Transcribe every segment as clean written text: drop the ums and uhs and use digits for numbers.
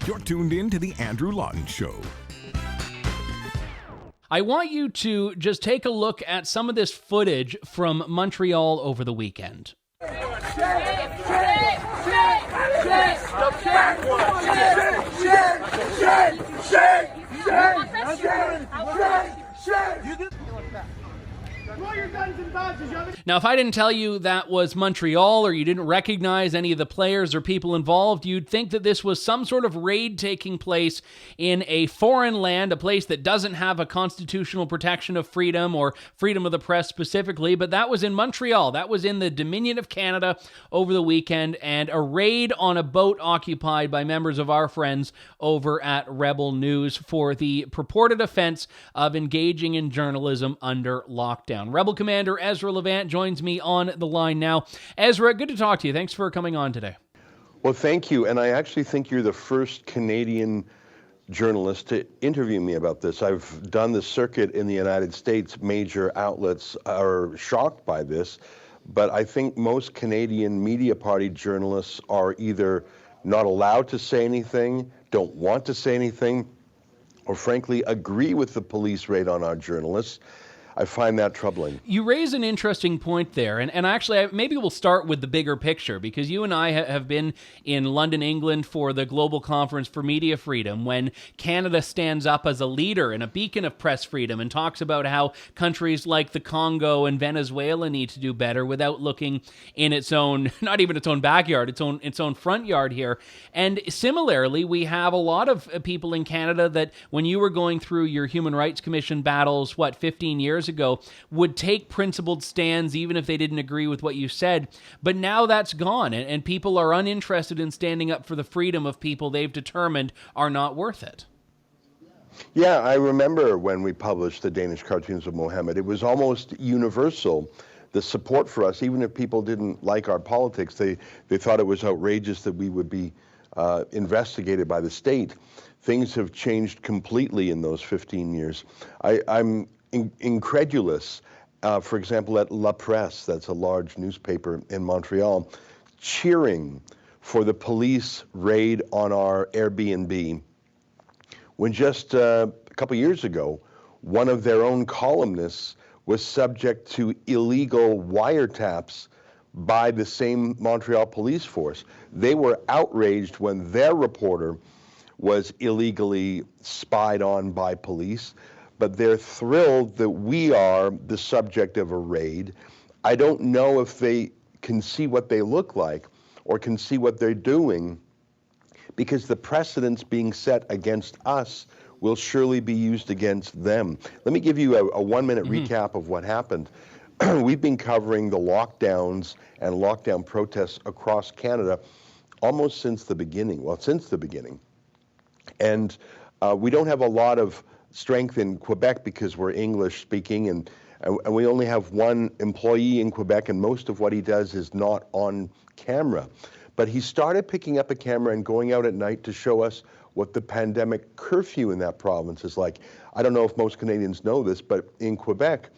You're tuned in to the Andrew Lawton Show. I want you to just take a look at some of this footage from Montreal over the weekend. Now, if I didn't tell you that was Montreal, or you didn't recognize any of the players or people involved, you'd think that this was some sort of raid taking place in a foreign land, a place that doesn't have a constitutional protection of freedom or freedom of the press specifically, but that was in Montreal. That was in the Dominion of Canada over the weekend, and a raid on a boat occupied by members of our friends over at Rebel News for the purported offense of engaging in journalism under lockdown. Rebel Commander Ezra Levant joins me on the line now. Ezra, good to talk to you. Thanks for coming on today. Well, thank you. And I actually think you're the first Canadian journalist to interview me about this. I've done the circuit in the United States. Major outlets are shocked by this, but I think most Canadian media party journalists are either not allowed to say anything, don't want to say anything, or frankly agree with the police raid on our journalists. I find that troubling. You raise an interesting point there, and actually maybe we'll start with the bigger picture, because you and I have been in London, England for the Global Conference for Media Freedom, when Canada stands up as a leader and a beacon of press freedom and talks about how countries like the Congo and Venezuela need to do better without looking in its own, not even its own backyard, its own front yard here. And similarly, we have a lot of people in Canada that when you were going through your Human Rights Commission battles, 15 years ago, would take principled stands even if they didn't agree with what you said. But now that's gone, and people are uninterested in standing up for the freedom of people they've determined are not worth it. Yeah, I remember when we published the Danish Cartoons of Mohammed. It was almost universal, the support for us. Even if people didn't like our politics, they thought it was outrageous that we would be investigated by the state. Things have changed completely in those 15 years. I'm incredulous, for example, at La Presse, that's a large newspaper in Montreal, cheering for the police raid on our Airbnb, when just a couple years ago, one of their own columnists was subject to illegal wiretaps by the same Montreal police force. They were outraged when their reporter was illegally spied on by police, but they're thrilled that we are the subject of a raid. I don't know if they can see what they look like or can see what they're doing, because the precedents being set against us will surely be used against them. Let me give you a 1-minute recap of what happened. We've been covering the lockdowns and lockdown protests across Canada almost since the beginning. Well, since the beginning. And we don't have a lot of strength in Quebec because we're English speaking, and we only have one employee in Quebec, and most of what he does is not on camera. But he started picking up a camera and going out at night to show us what the pandemic curfew in that province is like. I don't know if most Canadians know this, but in Quebec,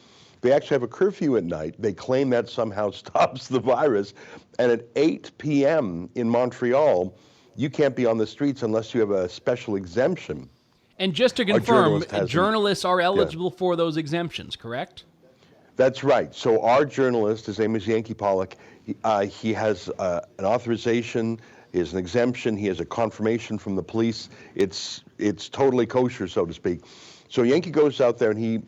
they actually have a curfew at night. They claim that somehow stops the virus. And at 8 p.m. in Montreal, you can't be on the streets unless you have a special exemption. And just to confirm, journalists are eligible for those exemptions, correct? That's right. So our journalist, his name is Yankee Pollock, he has an authorization, he has an exemption, he has a confirmation from the police. It's totally kosher, so to speak. So Yankee goes out there and he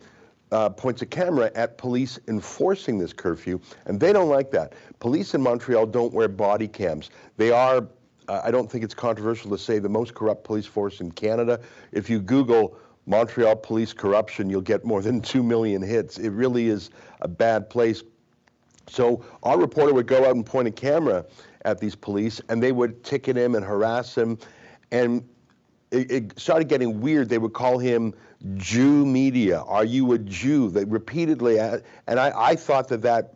points a camera at police enforcing this curfew, and they don't like that. Police in Montreal don't wear body cams. They are, I don't think it's controversial to say, the most corrupt police force in Canada. If you Google Montreal police corruption, you'll get more than 2 million hits. It really is a bad place. So our reporter would go out and point a camera at these police, and they would ticket him and harass him. And it started getting weird. They would call him Jew media. Are you a Jew? They repeatedly, and I thought that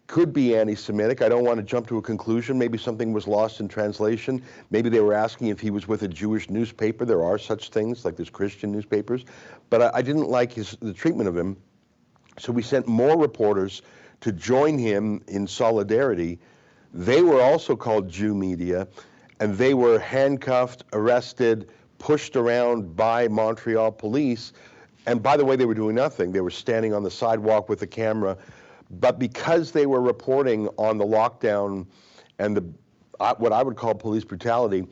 could be anti-Semitic. I don't want to jump to a conclusion. Maybe something was lost in translation. Maybe they were asking if he was with a Jewish newspaper. There are such things, like there's Christian newspapers. But I didn't like the treatment of him. So we sent more reporters to join him in solidarity. They were also called Jew media. and they were handcuffed, arrested, pushed around by Montreal police. And by the way, they were doing nothing. They were standing on the sidewalk with a camera. But because they were reporting on the lockdown and what I would call police brutality,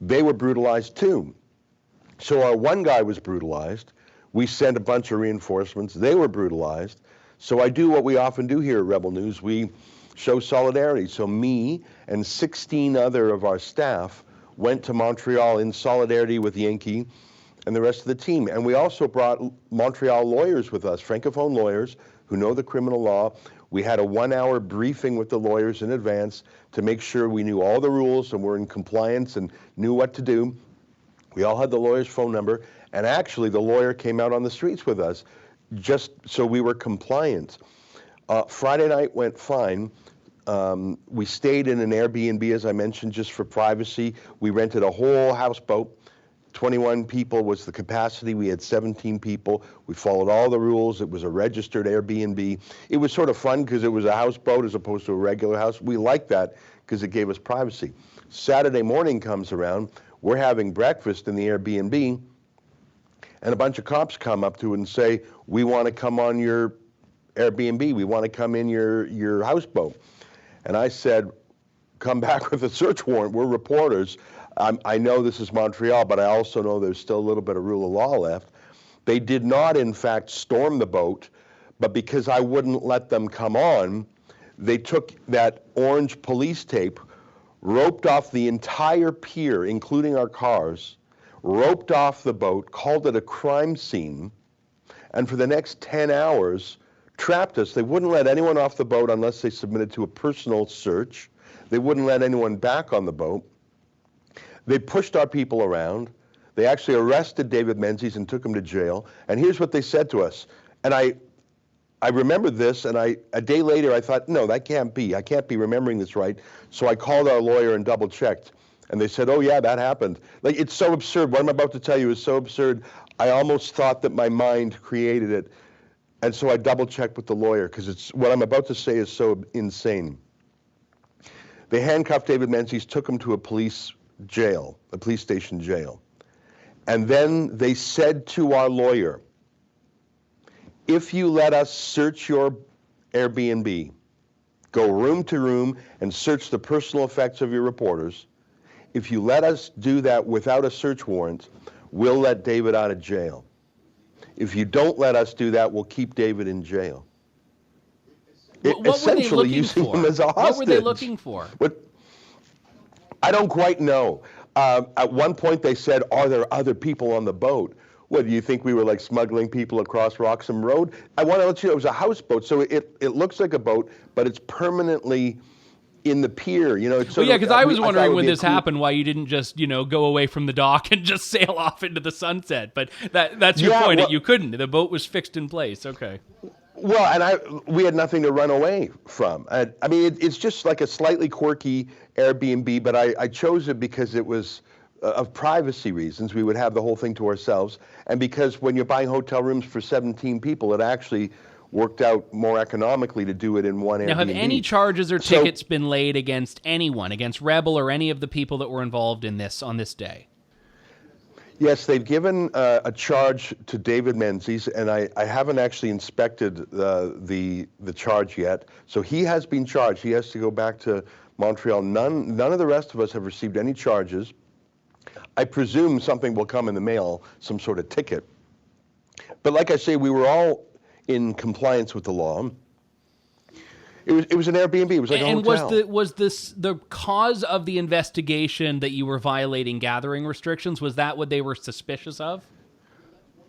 they were brutalized too. So our one guy was brutalized. We sent a bunch of reinforcements. They were brutalized. So I do what we often do here at Rebel News. We show solidarity. So me and 16 other of our staff went to Montreal in solidarity with Yankee and the rest of the team. And we also brought Montreal lawyers with us, Francophone lawyers who know the criminal law. We had a 1-hour briefing with the lawyers in advance to make sure we knew all the rules and were in compliance and knew what to do. We all had the lawyer's phone number, and actually the lawyer came out on the streets with us just so we were compliant. Friday night went fine. We stayed in an Airbnb, as I mentioned, just for privacy. We rented a whole houseboat. 21 people was the capacity. We had 17 people. We followed all the rules. It was a registered Airbnb. It was sort of fun because it was a houseboat as opposed to a regular house. We liked that because it gave us privacy. Saturday morning comes around. We're having breakfast in the Airbnb, and a bunch of cops come up to it and say, "We want to come on your Airbnb. We want to come in your houseboat." And I said, "Come back with a search warrant. We're reporters. I know this is Montreal, but I also know there's still a little bit of rule of law left." They did not, in fact, storm the boat, but because I wouldn't let them come on, they took that orange police tape, roped off the entire pier, including our cars, roped off the boat, called it a crime scene, and for the next 10 hours, trapped us. They wouldn't let anyone off the boat unless they submitted to a personal search. They wouldn't let anyone back on the boat. They pushed our people around. They actually arrested David Menzies and took him to jail. And here's what they said to us. And I remember this, and a day later I thought, no, that can't be. I can't be remembering this right. So I called our lawyer and double checked. And they said, oh yeah, that happened. Like, it's so absurd. What I'm about to tell you is so absurd. I almost thought that my mind created it. And so I double checked with the lawyer because what I'm about to say is so insane. They handcuffed David Menzies, took him to a police jail, a police station jail. And then they said to our lawyer, if you let us search your Airbnb, go room to room and search the personal effects of your reporters, if you let us do that without a search warrant, we'll let David out of jail. If you don't let us do that, we'll keep David in jail. What were they looking for? Him as a hostage. What were they looking for? I don't quite know. At one point they said, are there other people on the boat? What, do you think we were like smuggling people across Roxham Road? I want to let you know it was a houseboat, so it looks like a boat, but it's permanently in the pier, you know. It's well, yeah, because I was wondering when this happened why you didn't just, go away from the dock and just sail off into the sunset. But that's your point. Well, you couldn't. The boat was fixed in place. Okay. Well, and we had nothing to run away from. I mean, it's just like a slightly quirky Airbnb, but I chose it because it was of privacy reasons. We would have the whole thing to ourselves, and because when you're buying hotel rooms for 17 people, it actually worked out more economically to do it in one Airbnb. Now, have any charges or tickets been laid against anyone, against Rebel or any of the people that were involved in this on this day? Yes, they've given a charge to David Menzies, and I haven't actually inspected the charge yet. So he has been charged. He has to go back to Montreal. None of the rest of us have received any charges. I presume something will come in the mail, some sort of ticket. But like I say, we were all in compliance with the law. It was an Airbnb. It was like a hotel. And was this the cause of the investigation that you were violating gathering restrictions? Was that what they were suspicious of?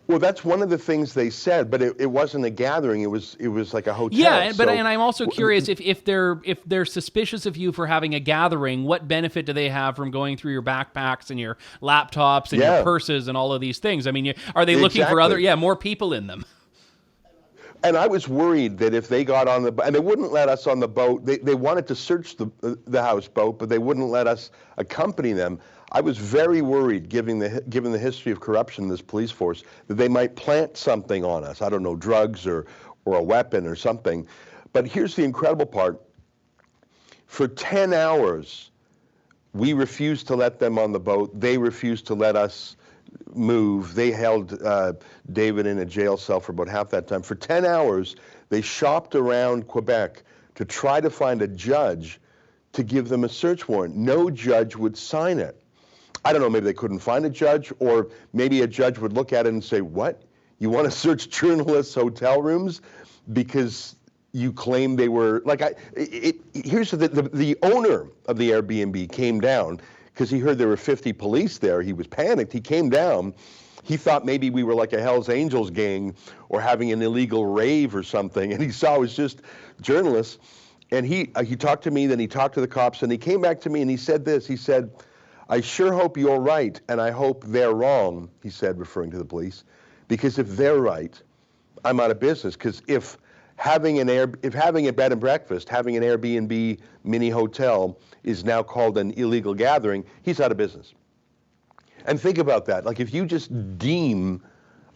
Well, that's one of the things they said, but it wasn't a gathering. It was like a hotel. Yeah, but and I'm also curious if they're suspicious of you for having a gathering, what benefit do they have from going through your backpacks and your laptops and your purses and all of these things? I mean, are they looking for more people in them? And I was worried that if they got on the boat, and they wouldn't let us on the boat, they wanted to search the houseboat, but they wouldn't let us accompany them. I was very worried, given the history of corruption in this police force, that they might plant something on us. I don't know, drugs or a weapon or something. But here's the incredible part. For 10 hours, We refused to let them on the boat. They refused to let us move. They held David in a jail cell for about half that time. For 10 hours, they shopped around Quebec to try to find a judge to give them a search warrant. No judge would sign it. I don't know, maybe they couldn't find a judge, or maybe a judge would look at it and say, what? You want to search journalists' hotel rooms because you claim they were, like, here's the owner of the Airbnb came down because he heard there were 50 police there. He was panicked. He came down. He thought maybe we were like a Hells Angels gang or having an illegal rave or something, and he saw it was just journalists. And he talked to me, then he talked to the cops, and he came back to me and he said this. He said, I sure hope you're right, and I hope they're wrong, he said, referring to the police, because if they're right, I'm out of business. Because if having a bed and breakfast, having an Airbnb mini hotel is now called an illegal gathering, he's out of business. And think about that. Like, if you just deem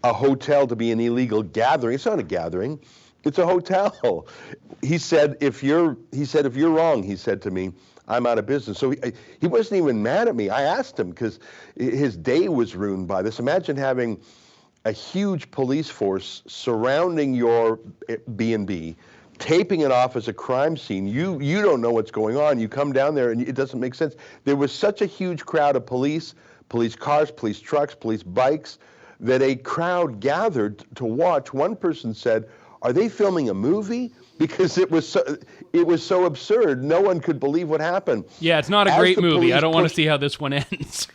a hotel to be an illegal gathering, it's not a gathering, it's a hotel. He said, if you're wrong, he said to me, I'm out of business. So he wasn't even mad at me. I asked him because his day was ruined by this. Imagine having a huge police force surrounding your B&B, taping it off as a crime scene. You don't know what's going on. You come down there and it doesn't make sense. There was such a huge crowd of police cars, police trucks, police bikes, that a crowd gathered to watch. One person said, are they filming a movie? Because it was so absurd. No one could believe what happened. Yeah, it's not a great movie. I don't want to see how this one ends.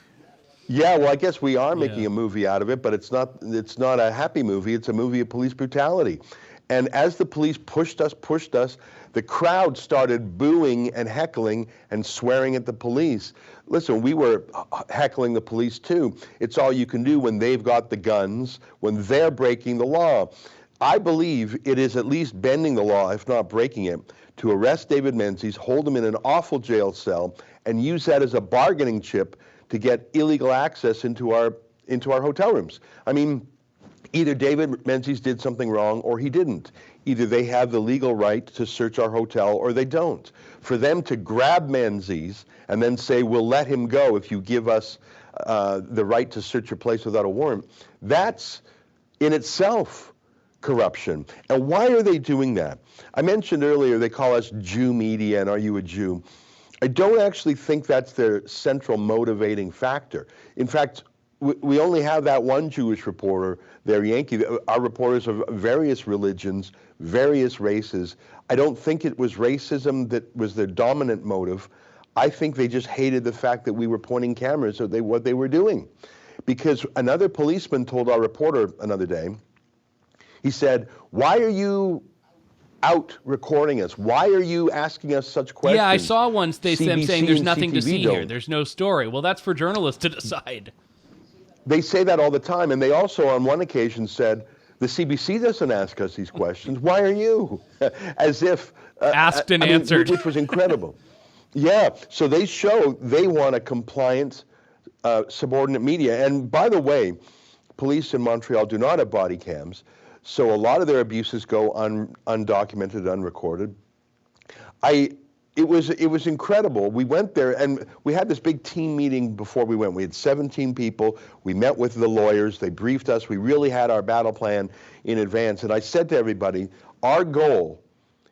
Yeah, well, I guess we are making a movie out of it, but it's not a happy movie. It's a movie of police brutality. And as the police pushed us, the crowd started booing and heckling and swearing at the police. Listen, we were heckling the police too. It's all you can do when they've got the guns, when they're breaking the law. I believe it is at least bending the law, if not breaking it, to arrest David Menzies, hold him in an awful jail cell, and use that as a bargaining chip to get illegal access into our hotel rooms. I mean, either David Menzies did something wrong or he didn't. Either they have the legal right to search our hotel or they don't. For them to grab Menzies and then say, we'll let him go if you give us the right to search your place without a warrant, that's in itself corruption. And why are they doing that? I mentioned earlier they call us Jew media and are you a Jew? I don't actually think that's their central motivating factor. In fact, we only have that one Jewish reporter there, Yankee. Our reporters of various religions, various races. I don't think it was racism that was their dominant motive. I think they just hated the fact that we were pointing cameras at what they were doing. Because another policeman told our reporter another day, he said, why are you out recording us? Why are you asking us such questions? Yeah, I saw once them saying there's nothing to see here. don't. There's no story. Well, that's for journalists to decide. They say that all the time, and they also on one occasion said, the CBC doesn't ask us these questions. Why are you? As if... asked and answered. Which was incredible. Yeah, so they want a compliant, subordinate media. And by the way, police in Montreal do not have body cams, so a lot of their abuses go undocumented, unrecorded. It was incredible. We went there and we had this big team meeting before we went. We had 17 people. We met with the lawyers. They briefed us. We really had our battle plan in advance. And I said to everybody, our goal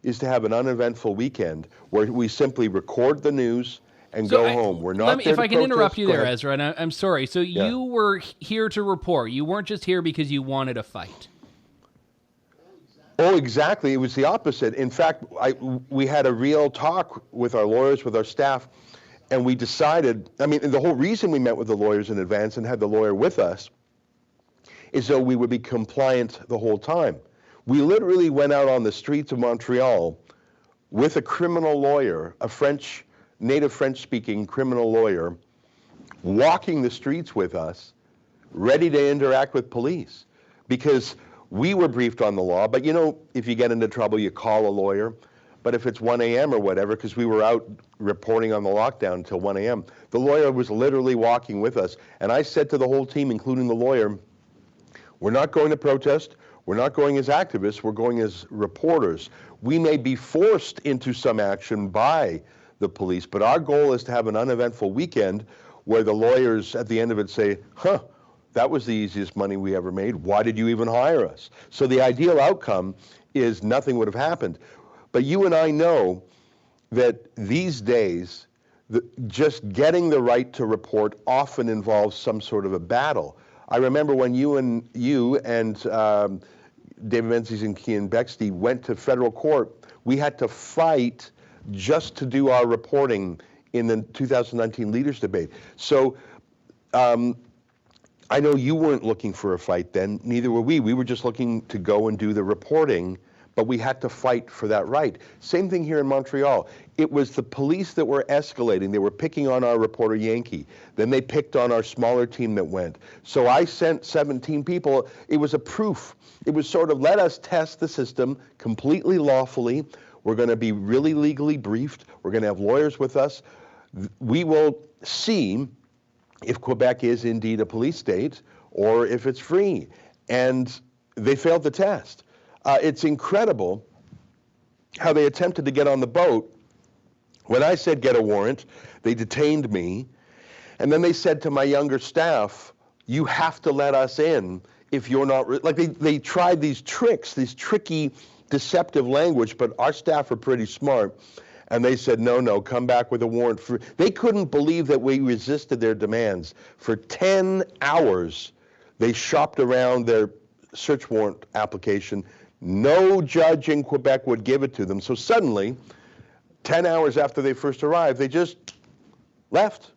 is to have an uneventful weekend where we simply record the news and go home. We're not there if I can protest. interrupt you Go there, ahead. Ezra, and I'm sorry. So you were here to report. You weren't just here because you wanted a fight. Oh, exactly. It was the opposite. In fact, we had a real talk with our lawyers, with our staff, and we decided, I mean, the whole reason we met with the lawyers in advance and had the lawyer with us is so we would be compliant the whole time. We literally went out on the streets of Montreal with a criminal lawyer, a native French-speaking criminal lawyer, walking the streets with us, ready to interact with police. Because we were briefed on the law, but you know, if you get into trouble, you call a lawyer. But if it's 1 a.m. or whatever, because we were out reporting on the lockdown until 1 a.m., the lawyer was literally walking with us. And I said to the whole team, including the lawyer, we're not going to protest. We're not going as activists. We're going as reporters. We may be forced into some action by the police, but our goal is to have an uneventful weekend where the lawyers at the end of it say, that was the easiest money we ever made. Why did you even hire us? So the ideal outcome is nothing would have happened. But you and I know that these days, just getting the right to report often involves some sort of a battle. I remember when you and David Menzies and Cian Bexley went to federal court, we had to fight just to do our reporting in the 2019 leaders debate. So I know you weren't looking for a fight then, neither were we. We were just looking to go and do the reporting, but we had to fight for that right. Same thing here in Montreal. It was the police that were escalating. They were picking on our reporter Yankee. Then they picked on our smaller team that went. So I sent 17 people. It was a proof. It was sort of, let us test the system completely lawfully. We're going to be really legally briefed. We're going to have lawyers with us. We will see if Quebec is indeed a police state or if it's free. And they failed the test. It's incredible how they attempted to get on the boat. When I said get a warrant, they detained me. And then they said to my younger staff, you have to let us in if you're not, like they tried these tricks, these tricky, deceptive language, but our staff are pretty smart. And they said, no, come back with a warrant. They couldn't believe that we resisted their demands. For 10 hours, they shopped around their search warrant application. No judge in Quebec would give it to them. So suddenly, 10 hours after they first arrived, they just left.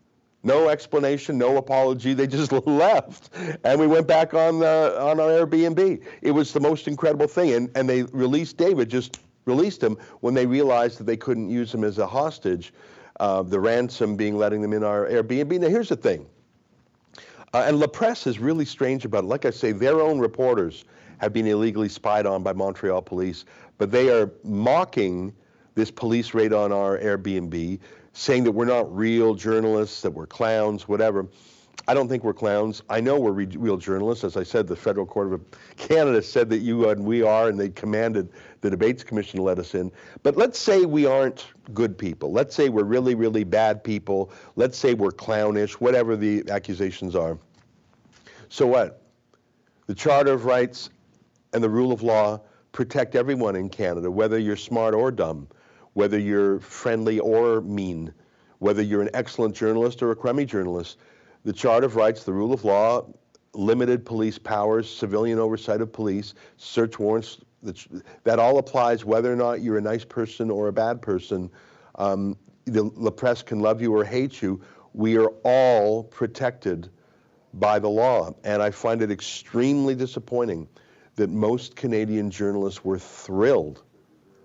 No explanation, no apology, they just left. And we went back on our Airbnb. It was the most incredible thing. And they released David, just released him when they realized that they couldn't use him as a hostage, the ransom being letting them in our Airbnb. Now here's the thing. And La Presse is really strange about it. Like I say, their own reporters have been illegally spied on by Montreal police, but they are mocking this police raid on our Airbnb, saying that we're not real journalists, that we're clowns, whatever. I don't think we're clowns. I know we're real journalists. As I said, the Federal Court of Canada said that you and we are, and they commanded the Debates Commission to let us in. But let's say we aren't good people. Let's say we're really, really bad people. Let's say we're clownish, whatever the accusations are. So what? The Charter of Rights and the rule of law protect everyone in Canada, whether you're smart or dumb, whether you're friendly or mean, whether you're an excellent journalist or a crummy journalist. The Charter of Rights, the rule of law, limited police powers, civilian oversight of police, search warrants, that all applies whether or not you're a nice person or a bad person. The press can love you or hate you. We are all protected by the law. And I find it extremely disappointing that most Canadian journalists were thrilled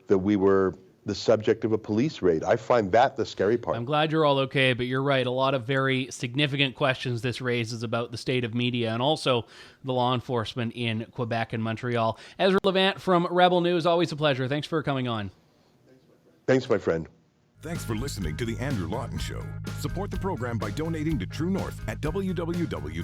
that we were the subject of a police raid. I find that the scary part. I'm glad you're all okay, but you're right. A lot of very significant questions this raises about the state of media and also the law enforcement in Quebec and Montreal. Ezra Levant from Rebel News, always a pleasure. Thanks for coming on. Thanks, my friend. Thanks for listening to The Andrew Lawton Show. Support the program by donating to True North at www.tnc.news.